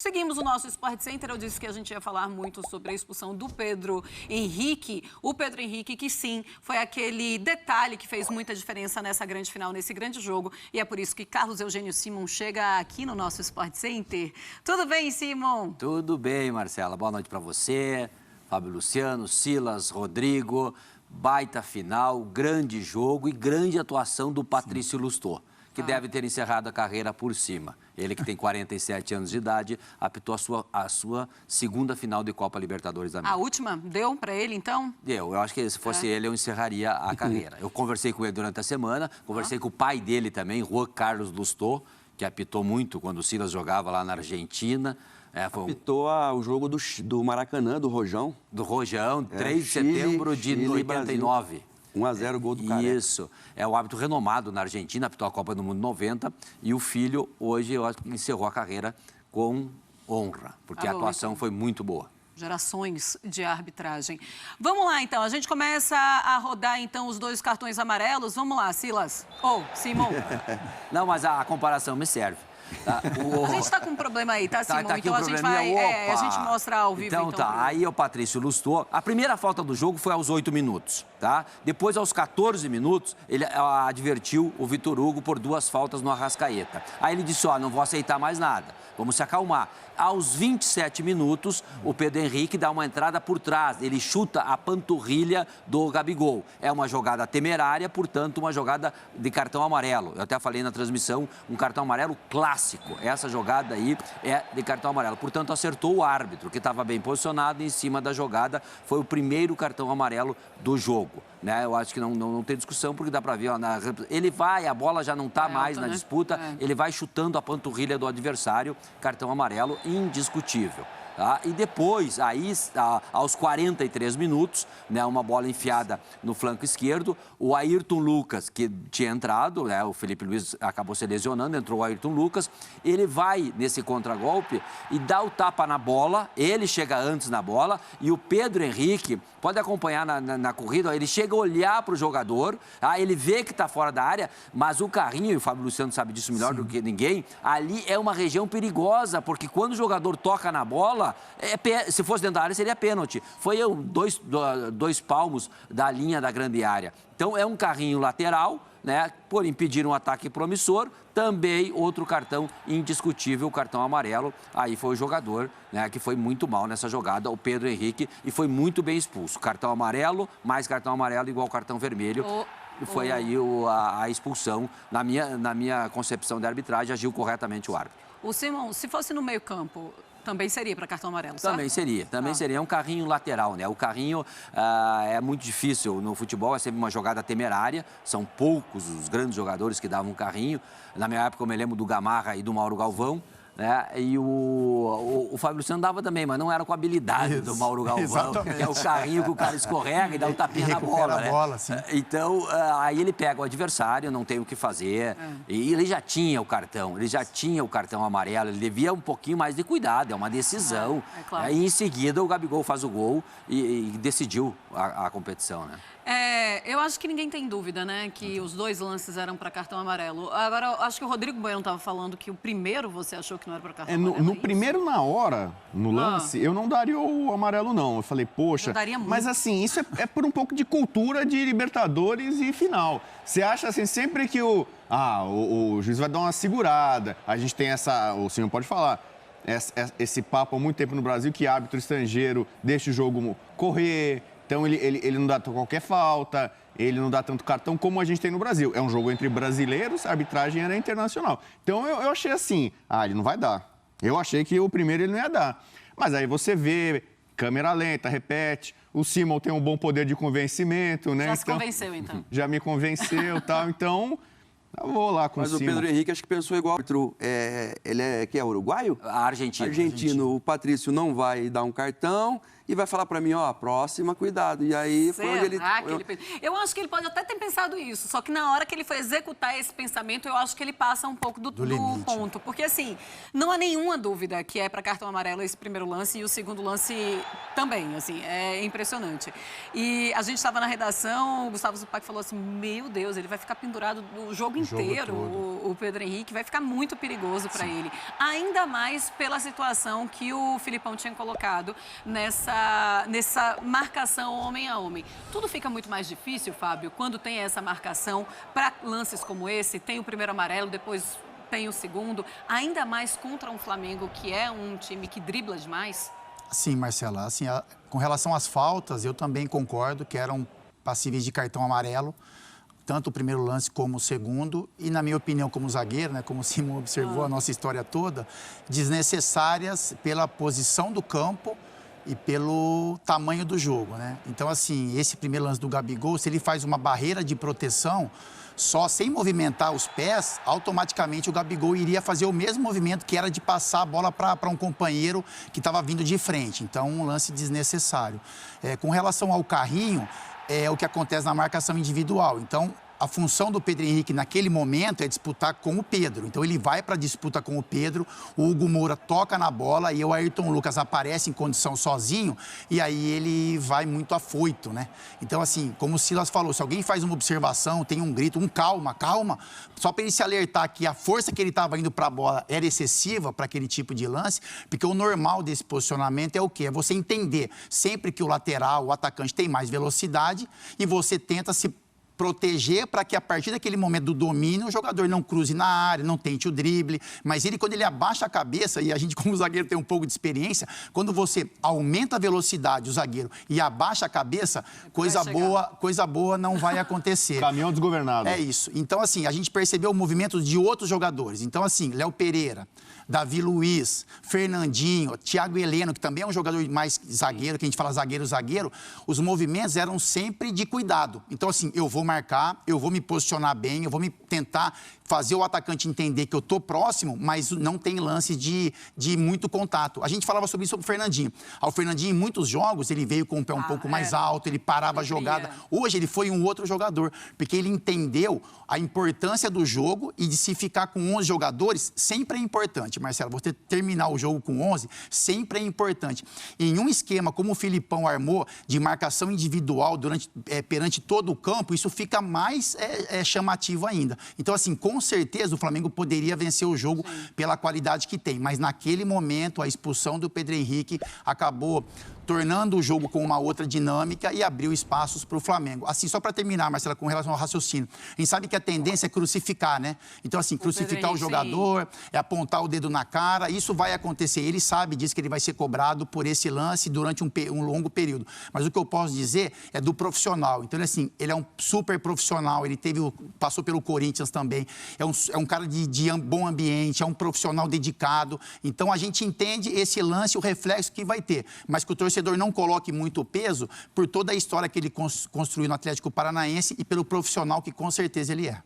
Seguimos o nosso Sport Center. Eu disse que a gente ia falar muito sobre a expulsão do Pedro Henrique. O Pedro Henrique, que sim, foi aquele detalhe que fez muita diferença nessa grande final, nesse grande jogo. E é por isso que Carlos Eugênio Simon chega aqui no nosso Sport Center. Tudo bem, Simon? Tudo bem, Marcela. Boa noite para você, Fábio Luciano, Silas, Rodrigo. Baita final, grande jogo e grande atuação do Patrício Lustô, que deve ter encerrado a carreira por cima. Ele, que tem 47 anos de idade, apitou a sua segunda final de Copa Libertadores da América. A última deu para ele, então? Deu. Eu acho que se fosse ele, eu encerraria a carreira. Eu conversei com ele durante a semana, conversei com o pai dele também, Juan Carlos Lustô, que apitou muito quando o Silas jogava lá na Argentina. Apitou o jogo do Maracanã, do Rojão. Do Rojão, 3 de setembro de 89. 1-0 gol do Careca. Isso. É o árbitro renomado na Argentina, apitou a Copa do Mundo 90. E o filho, hoje, eu acho que encerrou a carreira com honra, porque a atuação foi muito boa. Gerações de arbitragem. Vamos lá, então. A gente começa a rodar, então, os dois cartões amarelos. Vamos lá, Silas. Simon. Não, mas a comparação me serve. Tá? A gente está com um problema aí, tá, Simon? Tá aqui então a gente vai. A gente mostra ao vivo. Então tá. Aí o Patrício Lustô. A primeira falta do jogo foi aos 8 minutos, tá? Depois, aos 14 minutos, ele advertiu o Vitor Hugo por 2 faltas no Arrascaeta. Aí ele disse: não vou aceitar mais nada. Vamos se acalmar. Aos 27 minutos, o Pedro Henrique dá uma entrada por trás. Ele chuta a panturrilha do Gabigol. É uma jogada temerária, portanto, uma jogada de cartão amarelo. Eu até falei na transmissão, um cartão amarelo clássico. Essa jogada aí é de cartão amarelo. Portanto, acertou o árbitro, que estava bem posicionado em cima da jogada. Foi o primeiro cartão amarelo do jogo. Né? Eu acho que não tem discussão, porque dá para ver. Ele vai, a bola já não está mais na disputa, ele vai chutando a panturrilha do adversário, cartão amarelo indiscutível. Tá? E depois, aí, aos 43 minutos, né, uma bola enfiada no flanco esquerdo, o Ayrton Lucas, que tinha entrado, né, o Felipe Luiz acabou se lesionando, entrou o Ayrton Lucas, ele vai nesse contragolpe e dá o tapa na bola, ele chega antes na bola, e o Pedro Henrique, pode acompanhar na corrida, ele chega a olhar para o jogador, ele vê que está fora da área, mas o carrinho, e o Fábio Luciano sabe disso melhor do que ninguém, ali é uma região perigosa, porque quando o jogador toca na bola, se fosse dentro da área, seria pênalti. Foi 2 palmos da linha da grande área. Então, é um carrinho lateral, né, por impedir um ataque promissor. Também outro cartão indiscutível, o cartão amarelo. Aí foi o jogador, né, que foi muito mal nessa jogada, o Pedro Henrique, e foi muito bem expulso. Cartão amarelo, mais cartão amarelo igual cartão vermelho. E foi aí a expulsão. Na minha concepção de arbitragem, agiu corretamente o árbitro. O Simon, se fosse no meio-campo, também seria para cartão amarelo, certo? Também seria. É um carrinho lateral, né? O carrinho é muito difícil no futebol, é sempre uma jogada temerária. São poucos os grandes jogadores que davam um carrinho. Na minha época, eu me lembro do Gamarra e do Mauro Galvão. Né? E o Fábio Luciano dava também, mas não era com a habilidade do Mauro Galvão. Exatamente. Que é o carrinho que o cara escorrega e dá um tapinha na bola, né? Sim. Então, aí ele pega o adversário, não tem o que fazer. E ele já tinha o cartão, amarelo, ele devia um pouquinho mais de cuidado, é uma decisão. Claro. E em seguida o Gabigol faz o gol e decidiu a competição, né? Eu acho que ninguém tem dúvida, né, que os 2 lances eram para cartão amarelo. Agora, eu acho que o Rodrigo Bueno estava falando que o primeiro você achou que não era para cartão amarelo. No primeiro, na hora, no lance, eu não daria o amarelo, não. Eu falei, poxa... Eu daria muito. Mas, assim, isso é por um pouco de cultura de Libertadores e final. Você acha, assim, sempre que o juiz vai dar uma segurada, a gente tem o senhor pode falar, esse papo há muito tempo no Brasil, que árbitro estrangeiro deixa o jogo correr... Então, ele não dá qualquer falta, ele não dá tanto cartão como a gente tem no Brasil. É um jogo entre brasileiros, a arbitragem era internacional. Então, eu achei assim, ele não vai dar. Eu achei que o primeiro ele não ia dar. Mas aí você vê, câmera lenta, repete. O Simon tem um bom poder de convencimento, né? Já se convenceu, então. Já me convenceu e tal. Então, eu vou lá com o Simon. Mas o Pedro Henrique acho que pensou igual. Ele é uruguaio? Argentino. Argentino. O Patrício não vai dar um cartão. e vai falar para mim, ó, próxima, cuidado. E aí foi onde ele... Eu acho que ele pode até ter pensado isso, só que na hora que ele foi executar esse pensamento, eu acho que ele passa um pouco do ponto. Porque, assim, não há nenhuma dúvida que é para cartão amarelo esse primeiro lance e o segundo lance também, assim, é impressionante. E a gente estava na redação, o Gustavo Zupac falou assim, meu Deus, ele vai ficar pendurado o jogo inteiro, o Pedro Henrique, vai ficar muito perigoso para ele. Ainda mais pela situação que o Filipão tinha colocado nessa marcação homem a homem. Tudo fica muito mais difícil, Fábio, quando tem essa marcação para lances como esse, tem o primeiro amarelo, depois tem o segundo, ainda mais contra um Flamengo que é um time que dribla demais? Sim, Marcela, assim, com relação às faltas, eu também concordo que eram passíveis de cartão amarelo, tanto o primeiro lance como o segundo, e na minha opinião, como zagueiro, né, como o Simon observou a nossa história toda, desnecessárias pela posição do campo e pelo tamanho do jogo, né? Então, assim, esse primeiro lance do Gabigol, se ele faz uma barreira de proteção, só sem movimentar os pés, automaticamente o Gabigol iria fazer o mesmo movimento que era de passar a bola para um companheiro que estava vindo de frente. Então, um lance desnecessário. Com relação ao carrinho, é o que acontece na marcação individual. Então, a função do Pedro Henrique naquele momento é disputar com o Pedro. Então, ele vai para a disputa com o Pedro, o Hugo Moura toca na bola e o Ayrton Lucas aparece em condição sozinho e aí ele vai muito afoito, né? Então, assim, como o Silas falou, se alguém faz uma observação, tem um grito, calma, só para ele se alertar que a força que ele estava indo para a bola era excessiva para aquele tipo de lance, porque o normal desse posicionamento é o quê? É você entender sempre que o lateral, o atacante tem mais velocidade e você tenta se proteger para que a partir daquele momento do domínio o jogador não cruze na área, não tente o drible, mas ele quando ele abaixa a cabeça, e a gente como zagueiro tem um pouco de experiência, quando você aumenta a velocidade, o zagueiro, e abaixa a cabeça, coisa boa não vai acontecer. Caminhão desgovernado. É isso. Então, assim, a gente percebeu o movimento de outros jogadores. Então, assim, Léo Pereira, Davi Luiz, Fernandinho, Thiago Heleno, que também é um jogador mais zagueiro, que a gente fala zagueiro, os movimentos eram sempre de cuidado. Então, assim, eu vou marcar, eu vou me posicionar bem, eu vou me tentar fazer o atacante entender que eu estou próximo, mas não tem lance de muito contato. A gente falava sobre isso sobre o Fernandinho. O Fernandinho, em muitos jogos, ele veio com o pé um pouco mais alto, ele parava a jogada. Hoje, ele foi um outro jogador, porque ele entendeu a importância do jogo e de se ficar com 11 jogadores sempre é importante, Marcelo. Você terminar o jogo com 11 sempre é importante. Em um esquema como o Filipão armou, de marcação individual perante todo o campo, isso fica mais chamativo ainda. Então, assim, com certeza o Flamengo poderia vencer o jogo pela qualidade que tem, mas naquele momento a expulsão do Pedro Henrique acabou tornando o jogo com uma outra dinâmica e abriu espaços para o Flamengo. Assim, só para terminar, Marcela, com relação ao raciocínio, a gente sabe que a tendência é crucificar, né? Então, assim, crucificar o jogador, é apontar o dedo na cara, isso vai acontecer. Ele sabe disso, que ele vai ser cobrado por esse lance durante um longo período. Mas o que eu posso dizer é do profissional. Então, assim, ele é um super profissional, ele passou pelo Corinthians também, é um cara de bom ambiente, é um profissional dedicado. Então, a gente entende esse lance, o reflexo que vai ter, mas que o torcedor não coloque muito peso por toda a história que ele construiu no Atlético Paranaense e pelo profissional que com certeza ele é.